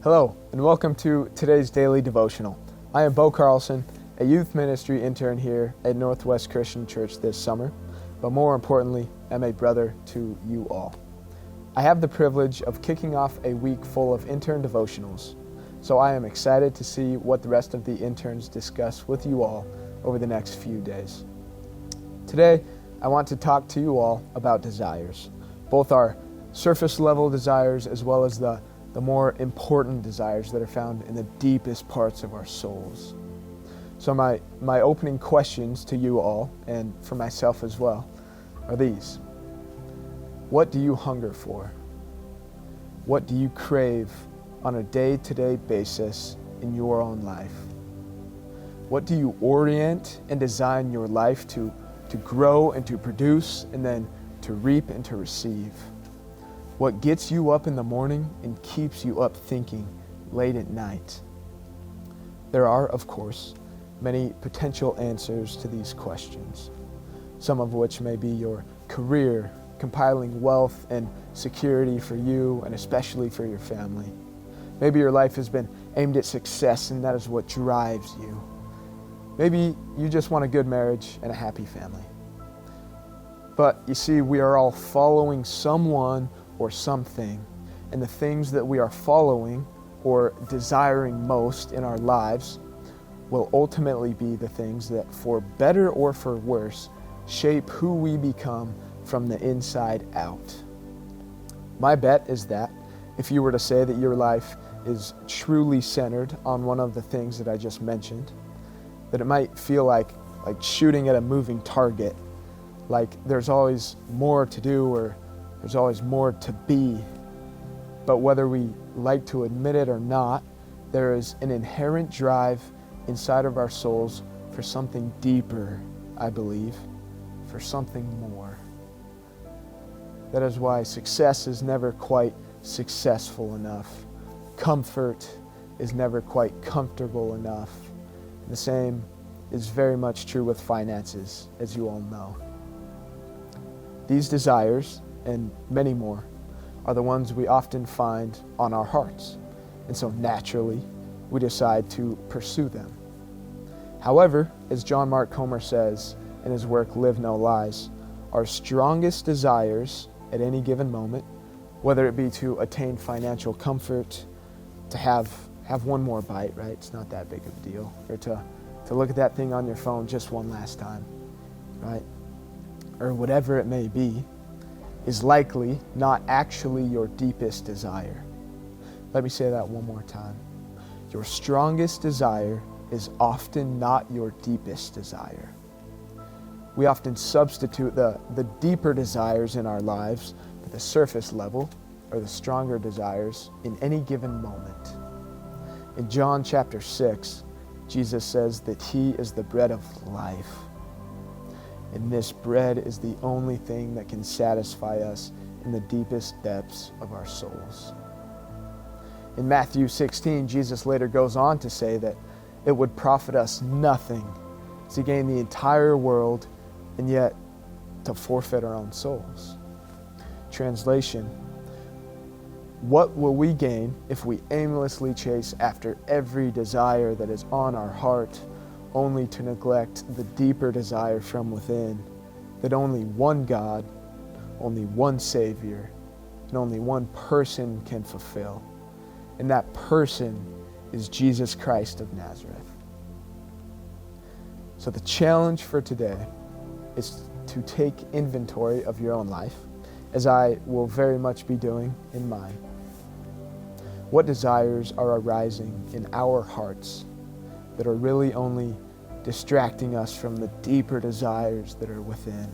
Hello, and welcome to today's daily devotional. I am Bo Carlson, a youth ministry intern here at Northwest Christian Church this summer, but more importantly, am a brother to you all. I have the privilege of kicking off a week full of intern devotionals, so I am excited to see what the rest of the interns discuss with you all over the next few days. Today, I want to talk to you all about desires, both our surface level desires as well as the more important desires that are found in the deepest parts of our souls. So my opening questions to you all, and for myself as well, are these. What do you hunger for? What do you crave on a day-to-day basis in your own life? What do you orient and design your life to grow and to produce and then to reap and to receive? What gets you up in the morning and keeps you up thinking late at night? There are, of course, many potential answers to these questions, some of which may be your career, compiling wealth and security for you and especially for your family. Maybe your life has been aimed at success and that is what drives you. Maybe you just want a good marriage and a happy family. But you see, we are all following someone or something, and the things that we are following or desiring most in our lives will ultimately be the things that, for better or for worse, shape who we become from the inside out. My bet is that if you were to say that your life is truly centered on one of the things that I just mentioned, that it might feel like shooting at a moving target, like there's always more to do or there's always more to be. But whether we like to admit it or not, there is an inherent drive inside of our souls for something deeper, I believe, for something more. That is why success is never quite successful enough. Comfort is never quite comfortable enough. The same is very much true with finances, as you all know. These desires, and many more, are the ones we often find on our hearts, and so naturally we decide to pursue them. However, as John Mark Comer says in his work Live No Lies, our strongest desires at any given moment, whether it be to attain financial comfort, to have one more bite, right? It's not that big of a deal, or to look at that thing on your phone just one last time, right? Or whatever it may be, is likely not actually your deepest desire. Let me say that one more time. Your strongest desire is often not your deepest desire. We often substitute the deeper desires in our lives for the surface level or the stronger desires in any given moment. In John chapter 6, Jesus says that He is the bread of life. And this bread is the only thing that can satisfy us in the deepest depths of our souls. In Matthew 16, Jesus later goes on to say that it would profit us nothing to gain the entire world and yet to forfeit our own souls. Translation: what will we gain if we aimlessly chase after every desire that is on our heart, only to neglect the deeper desire from within, that only one God, only one Savior, and only one person can fulfill? And that person is Jesus Christ of Nazareth. So the challenge for today is to take inventory of your own life, as I will very much be doing in mine. What desires are arising in our hearts that are really only distracting us from the deeper desires that are within?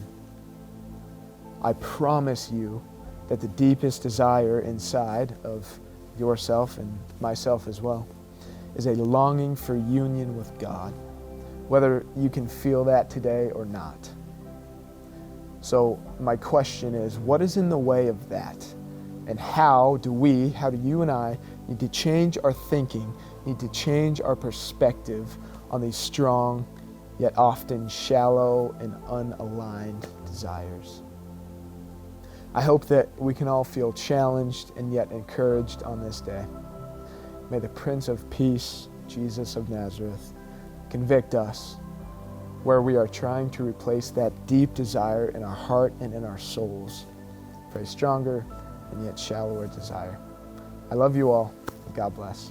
I promise you that the deepest desire inside of yourself and myself as well is a longing for union with God, whether you can feel that today or not. So my question is, what is in the way of that? And how do you and I need to change our thinking, need to change our perspective on these strong, yet often shallow and unaligned desires? I hope that we can all feel challenged and yet encouraged on this day. May the Prince of Peace, Jesus of Nazareth, convict us where we are trying to replace that deep desire in our heart and in our souls for a stronger and yet shallower desire. I love you all. God bless.